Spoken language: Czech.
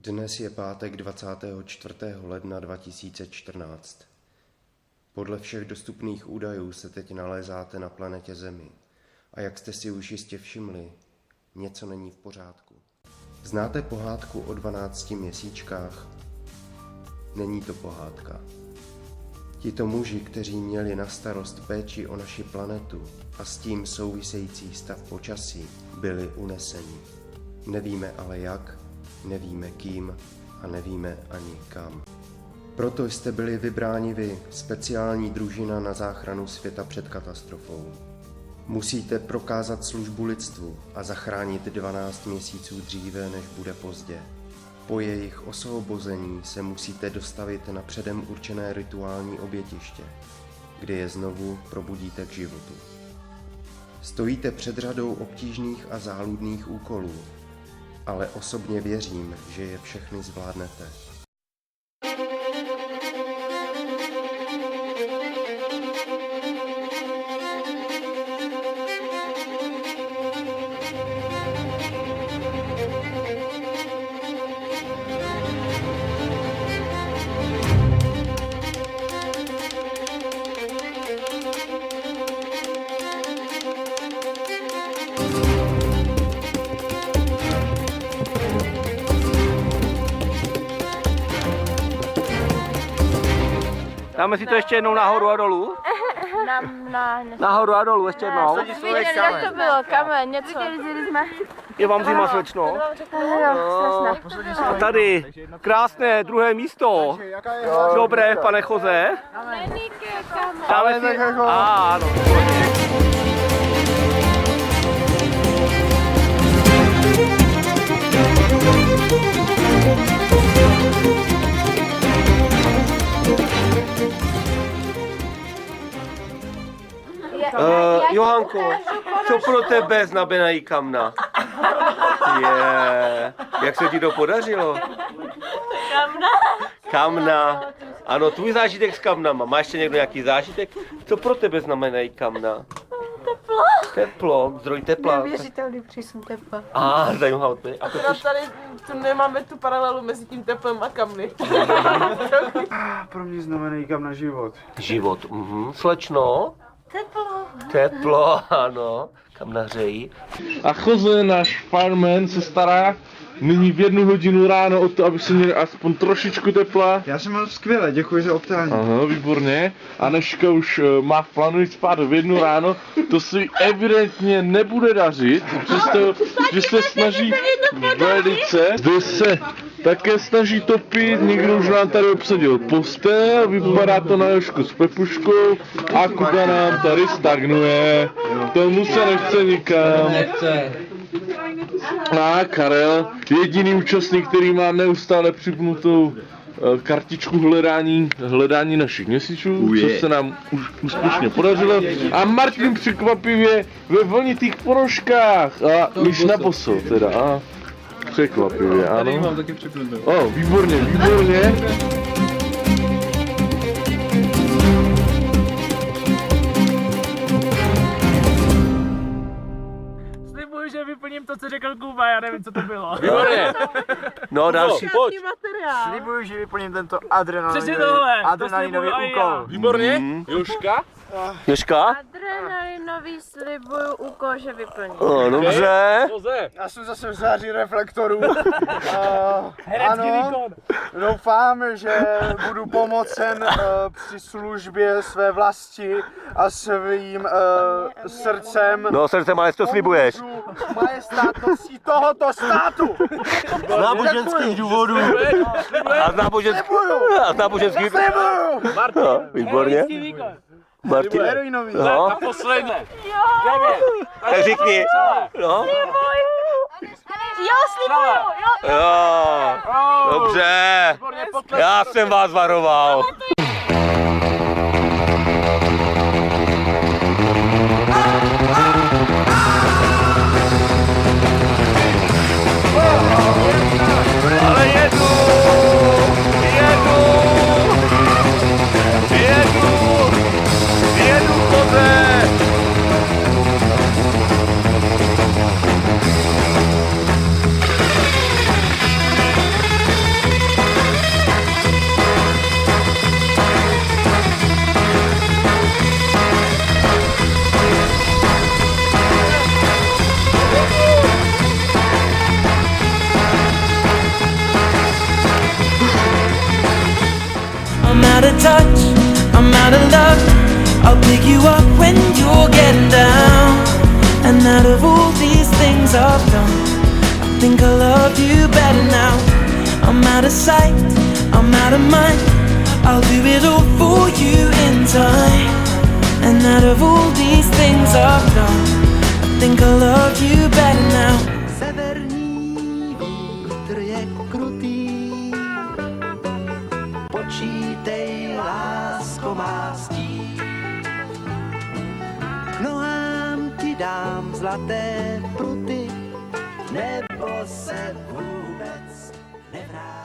Dnes je pátek 24. ledna 2014. Podle všech dostupných údajů se teď nalézáte na planetě Zemi. A jak jste si už jistě všimli, něco není v pořádku. Znáte pohádku o 12 měsíčkách? Není to pohádka. Tito muži, kteří měli na starost péči o naši planetu a s tím související stav počasí, byli uneseni. Nevíme ale jak, nevíme kým a nevíme ani kam. Proto jste byli vybráni vy, speciální družina na záchranu světa před katastrofou. Musíte prokázat službu lidstvu a zachránit 12 měsíců dříve, než bude pozdě. Po jejich osvobození se musíte dostavit na předem určené rituální obětiště, kdy je znovu probudíte k životu. Stojíte před řadou obtížných a záludných úkolů, ale osobně věřím, že je všechny zvládnete. Dáme si to ještě jednou nahoru a dolů? Nahoru a dolů, ještě jednou. Jak to bylo, kamen, něco. Je vám zima slečno? A tady, krásné druhé místo. Dobré, pane Choze. Dáme si... Ano. Johanko, co pro tebe znamenají kamna? Jak se ti to podařilo? Kamna? Kamna. Ano, tvůj zážitek s kamnama. Má ještě někdo nějaký zážitek? Co pro tebe znamenají kamna? Teplo. Teplo, zdroj tepla. Neuvěřitelný přísun tepla. Zajímavé. A to tady tu nemáme tu paralelu mezi tím teplem a kamny. Pro mě znamenají kamna život. Život, slečno. Teplo. Teplo, ano. Kamna hřejí. A Jose, náš fireman, se stará nyní v 1 hodinu ráno o to, aby se měli aspoň trošičku tepla. Já jsem byl skvěle, děkuji za optání. Aha, výborně. A Nežka už má v plánu jít spát v 1 ráno. To se jí evidentně nebude dařit, přesto, že se snaží velice. Zde se také snaží topit, někdo už nám tady obsadil postel, vypadá to na Jožku s Pepuškou a Kuba nám tady stagnuje. Tomu se nechce nikam. A Karel, jediný účastník, který má neustále připnutou kartičku hledání našich měsíčů, co se nám už úspěšně podařilo. A Martin překvapivě ve vlnitých ponožkách a již na boso teda. A překvapivě, ano. Tady mám taky připnutou. Výborně, výborně. Slibuju, že vyplním to, co řekl Kuba, já nevím, co to bylo. Výborně. No další, pojď. Slibuju, že vyplním tento adrenalinový úkol. Výborně. Jožka? Jožka? Adrenalinový slibuju úkol, že vyplním. Dobře. Já jsem zase v září reflektorů. Ano, doufám, že budu pomocen při službě své vlasti a svým srdcem. No srdcem, ale to slibuješ. Majestátností tohoto státu. Z náboženských důvodů. A z náboženských... Slibuju! Výborně. Martin. Heroinový. No. A poslední. Tak řekni. No. Jo, slibuju, Jo. Dobře. Já jsem vás varoval. Ale jedu. Koze. out of touch, I'm out of love. I'll pick you up when you're getting down. And out of all these things I've done, I think I love you better now. I'm out of sight, I'm out of mind. I'll do it all for you in time. And out of all these things I've done, I think I love you better now. Severní vítr je krutý, počítej, lásko má stín. K nohám ti dám zlaté pruty, nebo se vůbec nevrátí.